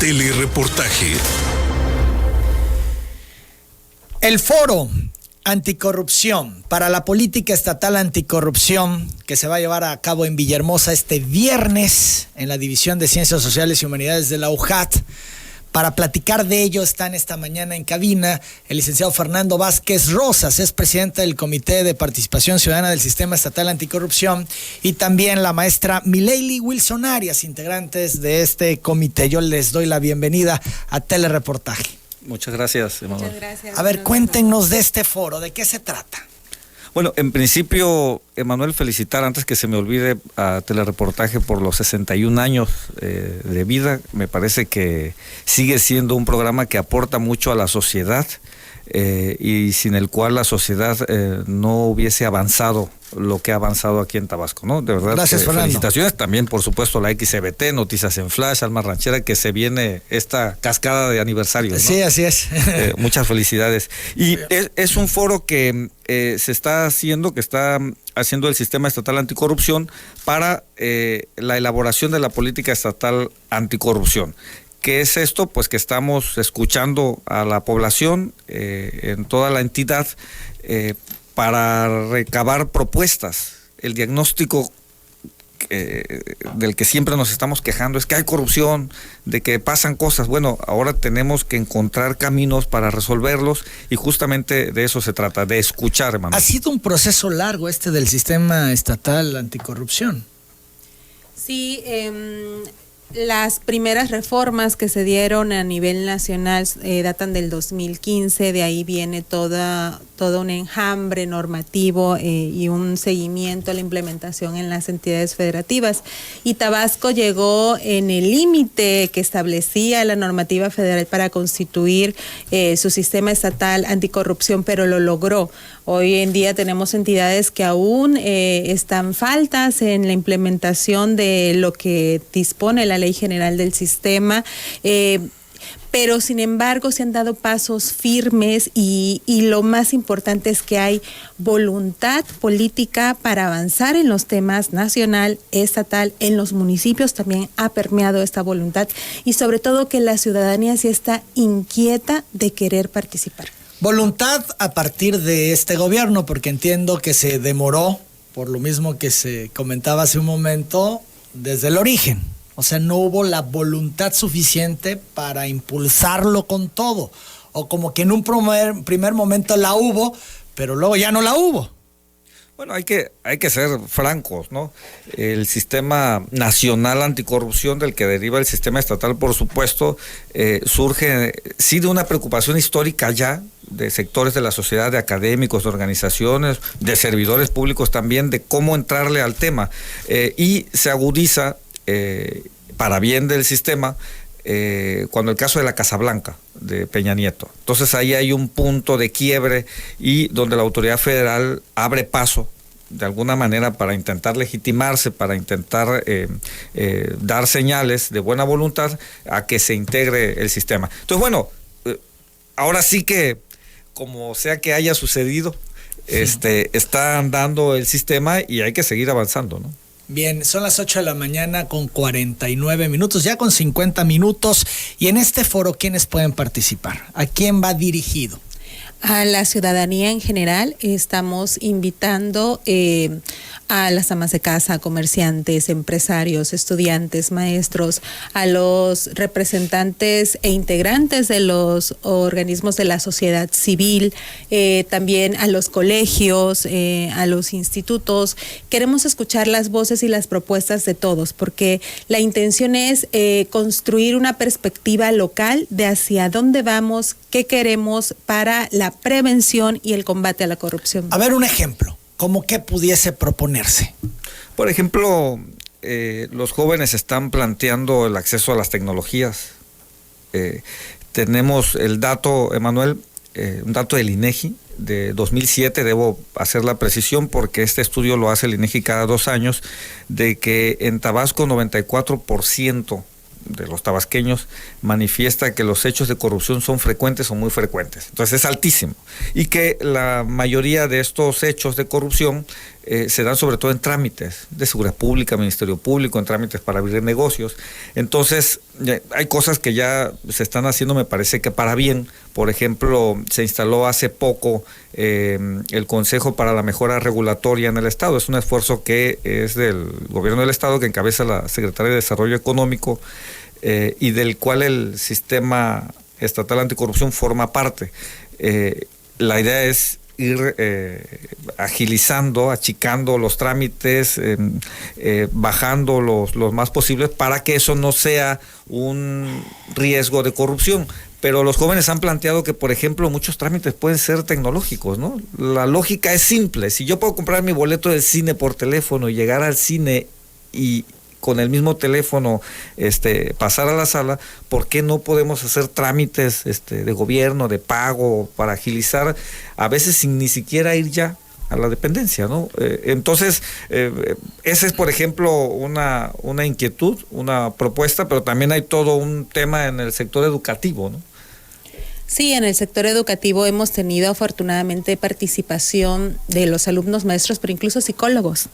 Telereportaje. El Foro Anticorrupción para la Política Estatal Anticorrupción, que se va a llevar a cabo en Villahermosa este viernes en la División de Ciencias Sociales y Humanidades de la UJAT. Para platicar de ello están esta mañana en cabina el licenciado Fernando Vázquez Rosas, es presidente del Comité de Participación Ciudadana del Sistema Estatal Anticorrupción, y también la maestra Mileili Wilson Arias, integrantes de este comité. Yo les doy la bienvenida a Telereportaje. Muchas gracias, Emanuel. Muchas gracias. A ver, cuéntenos de este foro, ¿de qué se trata? Bueno, en principio, Emanuel, felicitar antes que se me olvide a Telereportaje por los 61 años de vida. Me parece que sigue siendo un programa que aporta mucho a la sociedad y sin el cual la sociedad no hubiese avanzado lo que ha avanzado aquí en Tabasco, ¿no? De verdad, gracias, Fernando. Felicitaciones también, por supuesto, a la XBT, Noticias en Flash, Alma Ranchera, que se viene esta cascada de aniversarios, ¿no? Sí, así es. Muchas felicidades. Y es un foro que se está haciendo, que está haciendo el Sistema Estatal Anticorrupción para la elaboración de la política estatal anticorrupción. ¿Qué es esto? Pues que estamos escuchando a la población en toda la entidad para recabar propuestas. El diagnóstico del que siempre nos estamos quejando es que hay corrupción, de que pasan cosas. Bueno, ahora tenemos que encontrar caminos para resolverlos y justamente de eso se trata, de escuchar, hermano. Ha sido un proceso largo este del Sistema Estatal Anticorrupción. Sí, las primeras reformas que se dieron a nivel nacional datan del 2015, de ahí viene todo un enjambre normativo y un seguimiento a la implementación en las entidades federativas. Y Tabasco llegó en el límite que establecía la normativa federal para constituir su sistema estatal anticorrupción, pero lo logró. Hoy en día tenemos entidades que aún están faltas en la implementación de lo que dispone la Ley General del Sistema, pero sin embargo se han dado pasos firmes y lo más importante es que hay voluntad política para avanzar en los temas nacional, estatal, en los municipios también ha permeado esta voluntad y sobre todo que la ciudadanía sí está inquieta de querer participar. Voluntad a partir de este gobierno, porque entiendo que se demoró, por lo mismo que se comentaba hace un momento, desde el origen. O sea, no hubo la voluntad suficiente para impulsarlo con todo. O como que en un primer momento la hubo, pero luego ya no la hubo. Bueno, hay que ser francos, ¿no? El sistema nacional anticorrupción del que deriva el sistema estatal, por supuesto, surge sí de una preocupación histórica ya de sectores de la sociedad, de académicos, de organizaciones, de servidores públicos también, de cómo entrarle al tema. Y se agudiza para bien del sistema cuando el caso de la Casa Blanca de Peña Nieto. Entonces ahí hay un punto de quiebre y donde la autoridad federal abre paso de alguna manera para intentar legitimarse, para intentar dar señales de buena voluntad a que se integre el sistema. Entonces, bueno, ahora sí que como sea que haya sucedido, está andando el sistema y hay que seguir avanzando, ¿no? Bien, son las 8 de la mañana con 49 minutos, ya con 50 minutos. Y en este foro, ¿quiénes pueden participar? ¿A quién va dirigido? A la ciudadanía en general. Estamos invitando a las amas de casa, comerciantes, empresarios, estudiantes, maestros, a los representantes e integrantes de los organismos de la sociedad civil, también a los colegios, a los institutos. Queremos escuchar las voces y las propuestas de todos, porque la intención es construir una perspectiva local de hacia dónde vamos, qué queremos para la prevención y el combate a la corrupción. A ver, un ejemplo, ¿cómo qué pudiese proponerse? Por ejemplo, los jóvenes están planteando el acceso a las tecnologías. Tenemos el dato, Emanuel, un dato del INEGI de 2007, debo hacer la precisión porque este estudio lo hace el INEGI cada 2 años, de que en Tabasco 94% de los tabasqueños manifiesta que los hechos de corrupción son frecuentes o muy frecuentes. Entonces es altísimo. Y que la mayoría de estos hechos de corrupción se dan sobre todo en trámites de seguridad pública, Ministerio Público, en trámites para abrir negocios. Entonces, hay cosas que ya se están haciendo, me parece que para bien. Por ejemplo, se instaló hace poco el Consejo para la Mejora Regulatoria en el Estado. Es un esfuerzo que es del gobierno del Estado, que encabeza la Secretaría de Desarrollo Económico, y del cual el Sistema Estatal Anticorrupción forma parte. La idea es ir agilizando, achicando los trámites, bajando los más posibles para que eso no sea un riesgo de corrupción. Pero los jóvenes han planteado que, por ejemplo, muchos trámites pueden ser tecnológicos, ¿no? La lógica es simple. Si yo puedo comprar mi boleto del cine por teléfono y llegar al cine y con el mismo teléfono pasar a la sala, ¿por qué no podemos hacer trámites de gobierno, de pago, para agilizar, a veces sin ni siquiera ir ya a la dependencia, ¿no? Entonces, esa es, por ejemplo, una inquietud, una propuesta, pero también hay todo un tema en el sector educativo, ¿no? Sí, en el sector educativo hemos tenido afortunadamente participación de los alumnos, maestros, pero incluso psicólogos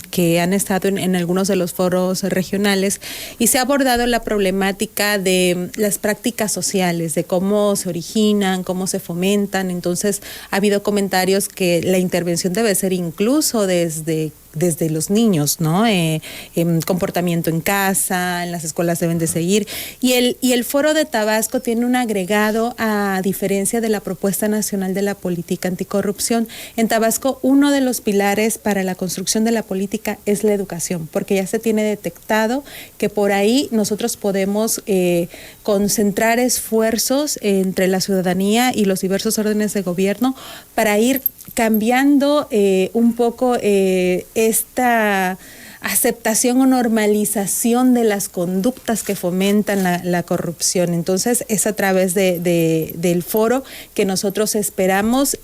que han estado en algunos de los foros regionales, y se ha abordado la problemática de las prácticas sociales, de cómo se originan, cómo se fomentan. Entonces ha habido comentarios que la intervención debe ser incluso desde los niños, ¿no? Comportamiento en casa, en las escuelas deben de seguir. Y el Foro de Tabasco tiene un agregado, a diferencia de la Propuesta Nacional de la Política Anticorrupción. En Tabasco, uno de los pilares para la construcción de la política es la educación, porque ya se tiene detectado que por ahí nosotros podemos concentrar esfuerzos entre la ciudadanía y los diversos órdenes de gobierno para ir cambiando un poco esta aceptación o normalización de las conductas que fomentan la corrupción. Entonces, es a través del foro que nosotros esperamos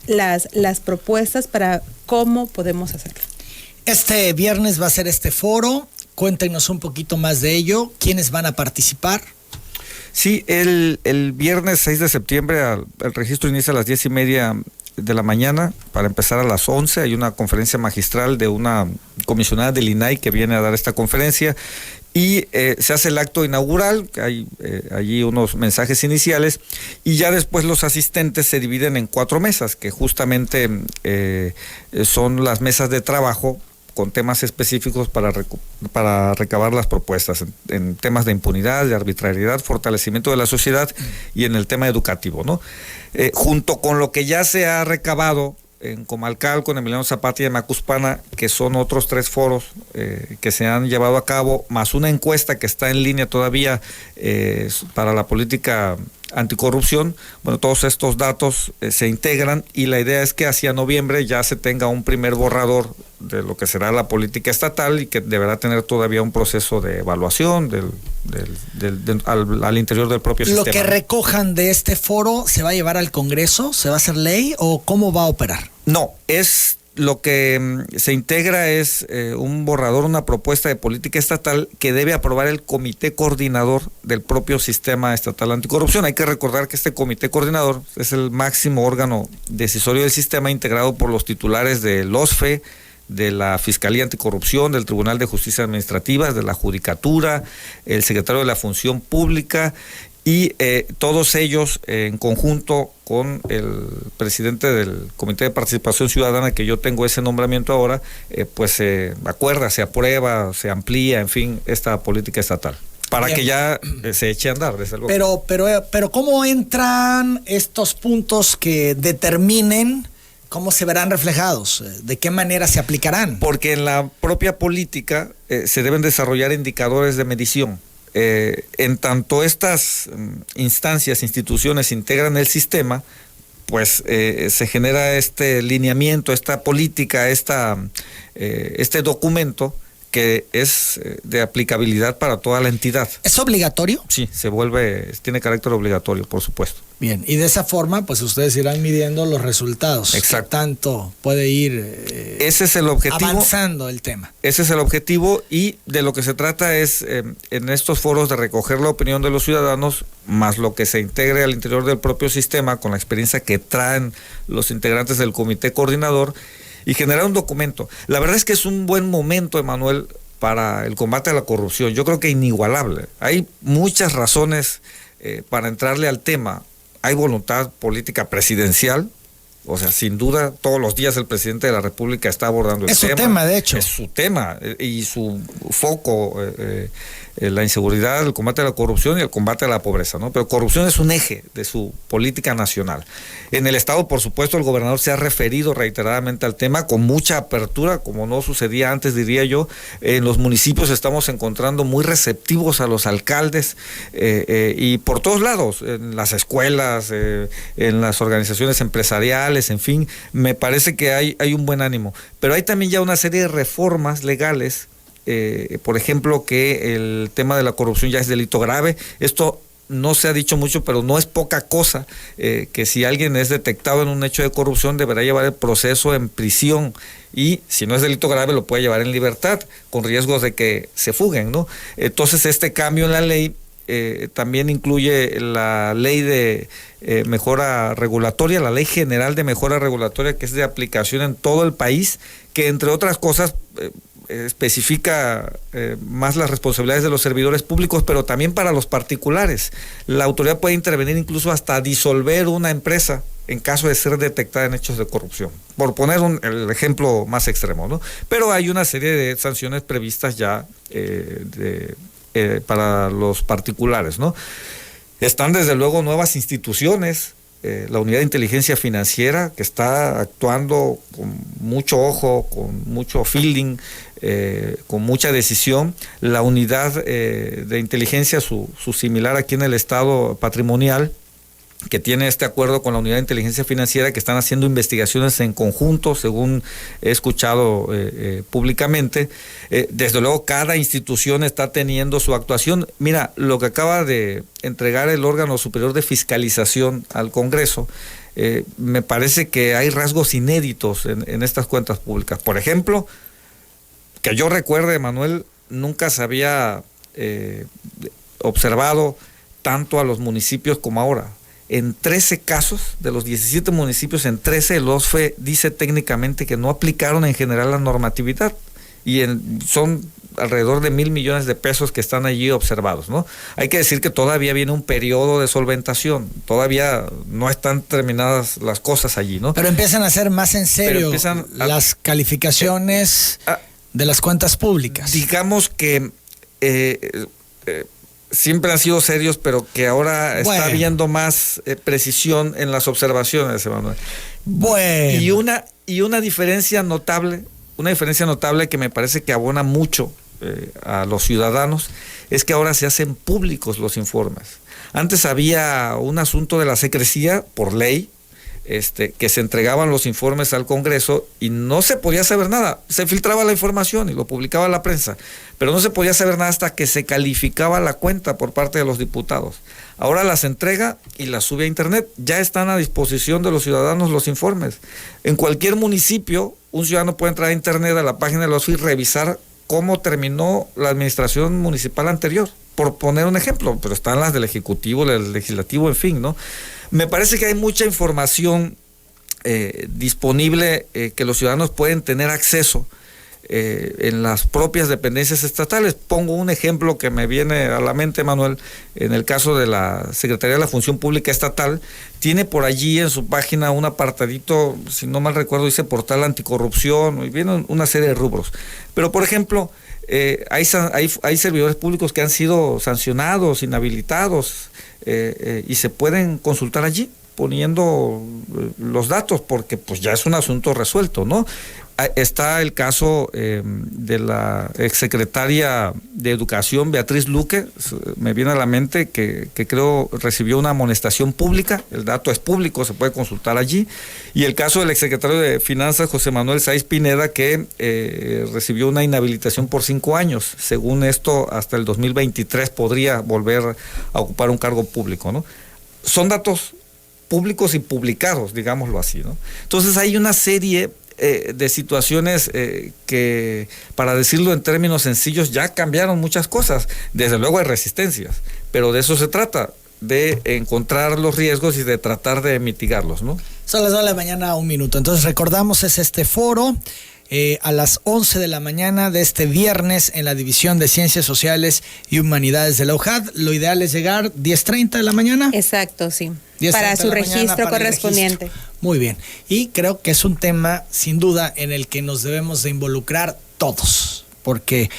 las propuestas para cómo podemos hacerlo. Este viernes va a ser este foro. Cuéntenos un poquito más de ello. ¿Quiénes van a participar? Sí, el viernes 6 de septiembre el registro inicia a las 10:30 de la mañana, para empezar a las 11. Hay una conferencia magistral de una comisionada del INAI que viene a dar esta conferencia, y se hace el acto inaugural. Hay allí unos mensajes iniciales, y ya después los asistentes se dividen en 4 mesas, que justamente son las mesas de trabajo con temas específicos para recabar las propuestas en temas de impunidad, de arbitrariedad, fortalecimiento de la sociedad y en el tema educativo, ¿no? Junto con lo que ya se ha recabado en Comalcal, con Emiliano Zapata y en Macuspana, que son otros 3 foros que se han llevado a cabo, más una encuesta que está en línea todavía para la política anticorrupción. Bueno, todos estos datos se integran, y la idea es que hacia noviembre ya se tenga un primer borrador de lo que será la política estatal, y que deberá tener todavía un proceso de evaluación al interior del propio sistema. ¿Lo que recojan de este foro se va a llevar al Congreso? ¿Se va a hacer ley o cómo va a operar? No, es lo que se integra es un borrador, una propuesta de política estatal que debe aprobar el comité coordinador del propio sistema estatal anticorrupción. Hay que recordar que este comité coordinador es el máximo órgano decisorio del sistema, integrado por los titulares del OSFE, de la Fiscalía Anticorrupción, del Tribunal de Justicia Administrativa, de la Judicatura, el secretario de la Función Pública, y todos ellos en conjunto con el presidente del Comité de Participación Ciudadana, que yo tengo ese nombramiento ahora, pues se acuerda, se aprueba, se amplía, en fin, esta política estatal, para que ya se eche a andar, desde luego. Pero ¿cómo entran estos puntos que determinen cómo se verán reflejados? ¿De qué manera se aplicarán? Porque en la propia política se deben desarrollar indicadores de medición. En tanto estas instancias, instituciones integran el sistema, pues se genera este lineamiento, esta política, este documento que es de aplicabilidad para toda la entidad. ¿Es obligatorio? Sí, tiene carácter obligatorio, por supuesto. Bien, y de esa forma, pues ustedes irán midiendo los resultados. Exacto. Tanto puede ir ese es el objetivo, avanzando el tema. Ese es el objetivo, y de lo que se trata es, en estos foros, de recoger la opinión de los ciudadanos, más lo que se integre al interior del propio sistema, con la experiencia que traen los integrantes del comité coordinador, y generar un documento. La verdad es que es un buen momento, Emanuel, para el combate a la corrupción. Yo creo que inigualable. Hay muchas razones para entrarle al tema. Hay voluntad política presidencial. O sea, sin duda, todos los días el presidente de la República está abordando el tema. Es su tema, de hecho. Es su tema y su foco, la inseguridad, el combate a la corrupción y el combate a la pobreza, ¿no? Pero corrupción es un eje de su política nacional. En el Estado, por supuesto, el gobernador se ha referido reiteradamente al tema con mucha apertura, como no sucedía antes, diría yo. En los municipios estamos encontrando muy receptivos a los alcaldes y por todos lados, en las escuelas, en las organizaciones empresariales, en fin, me parece que hay un buen ánimo. Pero hay también ya una serie de reformas legales, por ejemplo, que el tema de la corrupción ya es delito grave. Esto no se ha dicho mucho, pero no es poca cosa, que si alguien es detectado en un hecho de corrupción deberá llevar el proceso en prisión y si no es delito grave lo puede llevar en libertad con riesgos de que se fuguen, ¿no? Entonces este cambio en la ley también incluye la ley de mejora regulatoria, la ley general de mejora regulatoria, que es de aplicación en todo el país, que entre otras cosas especifica más las responsabilidades de los servidores públicos, pero también para los particulares. La autoridad puede intervenir incluso hasta disolver una empresa en caso de ser detectada en hechos de corrupción, por poner el ejemplo más extremo, ¿no? Pero hay una serie de sanciones previstas ya para los particulares, ¿no? Están desde luego nuevas instituciones, la Unidad de Inteligencia Financiera, que está actuando con mucho ojo, con mucho feeling, con mucha decisión. La Unidad de Inteligencia, su similar aquí en el Estado patrimonial, que tiene este acuerdo con la Unidad de Inteligencia Financiera, que están haciendo investigaciones en conjunto, según he escuchado públicamente. Desde luego, cada institución está teniendo su actuación. Mira, lo que acaba de entregar el órgano superior de fiscalización al Congreso, me parece que hay rasgos inéditos en estas cuentas públicas. Por ejemplo, que yo recuerde, Manuel, nunca se había observado tanto a los municipios como ahora. En 13 casos, de los 17 municipios, en 13 el OSFE dice técnicamente que no aplicaron en general la normatividad y son alrededor de 1,000 millones de pesos que están allí observados, ¿no? Hay que decir que todavía viene un periodo de solventación, todavía no están terminadas las cosas allí, ¿no? Pero empiezan a ser más en serio las calificaciones de las cuentas públicas. Digamos que siempre han sido serios, pero que ahora está habiendo más precisión en las observaciones, Emanuel. Bueno. Y una diferencia notable que me parece que abona mucho a los ciudadanos, es que ahora se hacen públicos los informes. Antes había un asunto de la secrecía por ley, que se entregaban los informes al Congreso y no se podía saber nada. Se filtraba la información y lo publicaba la prensa, pero no se podía saber nada hasta que se calificaba la cuenta por parte de los diputados. Ahora las entrega y las sube a internet. Ya están a disposición de los ciudadanos los informes. En cualquier municipio, un ciudadano puede entrar a internet, a la página de los OSFE, y revisar cómo terminó la administración municipal anterior, por poner un ejemplo, pero están las del Ejecutivo, del Legislativo, en fin, ¿no? Me parece que hay mucha información disponible que los ciudadanos pueden tener acceso en las propias dependencias estatales. Pongo un ejemplo que me viene a la mente, Manuel. En el caso de la Secretaría de la Función Pública Estatal, tiene por allí en su página un apartadito, si no mal recuerdo, dice portal anticorrupción, y vienen una serie de rubros. Pero, por ejemplo, hay servidores públicos que han sido sancionados, inhabilitados, y se pueden consultar allí poniendo los datos, porque pues ya es un asunto resuelto, ¿no? Está el caso de la exsecretaria de Educación, Beatriz Luque, me viene a la mente que creo recibió una amonestación pública, el dato es público, se puede consultar allí, y el caso del exsecretario de Finanzas, José Manuel Sáiz Pineda, que recibió una inhabilitación por 5 años, según esto hasta el 2023 podría volver a ocupar un cargo público, ¿no? Son datos públicos y publicados, digámoslo así, ¿no? Entonces hay una serie de situaciones que, para decirlo en términos sencillos, ya cambiaron muchas cosas. Desde luego hay resistencias, pero de eso se trata, de encontrar los riesgos y de tratar de mitigarlos, ¿no? Son las 9 de la mañana, 1 minuto. Entonces recordamos, es este foro a las 11 de la mañana de este viernes en la División de Ciencias Sociales y Humanidades de la UJAD. Lo ideal es llegar 10:30 de la mañana. Exacto, sí. Para su registro correspondiente. Muy bien. Y creo que es un tema, sin duda, en el que nos debemos de involucrar todos, porque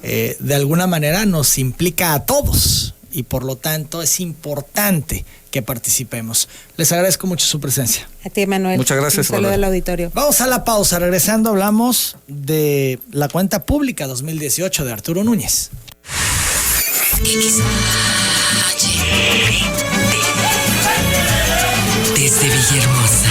de alguna manera nos implica a todos y por lo tanto es importante que participemos. Les agradezco mucho su presencia. A ti, Manuel. Muchas gracias. Un saludo al auditorio. Vamos a la pausa. Regresando hablamos de la cuenta pública 2018 de Arturo Núñez. Desde Villahermosa,